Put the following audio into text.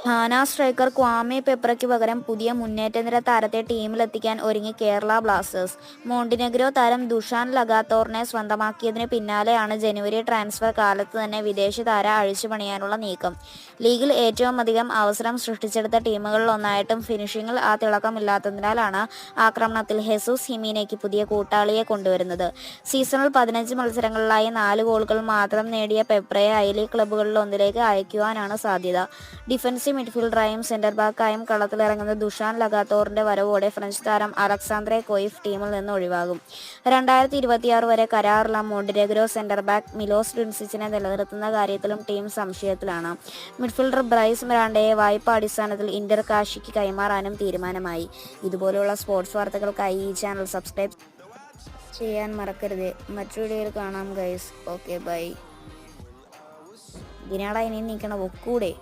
Ghana striker Kwame പെപ്രയ്ക്ക് പകരം പുതിയ മുന്നേറ്റ നിര താരത്തെ ടീമിലെത്തിക്കാൻ ഒരുങ്ങി കേരള ബ്ലാസ്റ്റേഴ്സ്. മോണ്ടിനെഗ്രോ താരം ദുഷാൻ ലഗാത്തോറിനെ സ്വന്തമാക്കിയതിന് പിന്നാലെയാണ് ജനുവരി ട്രാൻസ്ഫർ കാലത്ത് തന്നെ വിദേശ താര അഴിച്ചുപണിയാനുള്ള നീക്കം. ലീഗിൽ ഏറ്റവുമധികം അവസരം സൃഷ്ടിച്ചെടുത്ത ടീമുകളിലൊന്നായിട്ടും ഫിനിഷിംഗിൽ ആ തിളക്കമില്ലാത്തതിനാലാണ് ആക്രമണത്തിൽ ഹെസൂസ് ഹിമീനയ്ക്ക് പുതിയ കൂട്ടാളിയെ കൊണ്ടുവരുന്നത്. സീസണിൽ 15 മത്സരങ്ങളിലായി 4 ഗോളുകൾ മാത്രം നേടിയ പെപ്രയെ ഐ-ലീഗ് ക്ലബ്ബുകളിലൊന്നിലേക്ക് അയക്കുവാനാണ് സാധ്യത. ഡിഫൻസീവ് മിഡ്ഫീൽഡറായും സെന്റർ ബാക്കായും കളത്തിലിറങ്ങുന്ന ദുഷാൻ ലഗാത്തോറിന്റെ വരവോടെ ഫ്രഞ്ച് താരം അലക്സാന്ദ്രെ കൊയിഫ് ടീമിൽ നിന്ന് ഒഴിവാകും. 2026 വരെ കരാറുള്ള മോണ്ടിനെഗ്രോ സെന്റർ ബാക്ക് മിലോസ് ഡുൻസിച്ചിനെ നിലനിർത്തുന്ന കാര്യത്തിലും ടീം സംശയത്തിലാണ്. മിഡ്ഫീൽഡർ ബ്രൈസ് മിറാണ്ടയെ വായ്പാ അടിസ്ഥാനത്തിൽ ഇന്റർ കാശിക്ക് കൈമാറാനും തീരുമാനമായി. ഇതുപോലുള്ള സ്പോർട്സ് വാർത്തകൾക്കായി ഈ ചാനൽ സബ്സ്ക്രൈബ് ചെയ്യാൻ മറക്കരുത്. മറ്റൊരു വീഡിയോയിൽ കാണാം ഗൈസ്. Okay bye. ഇതിനാടാ ഇനി നീക്കണ ഒക്കൂടെ.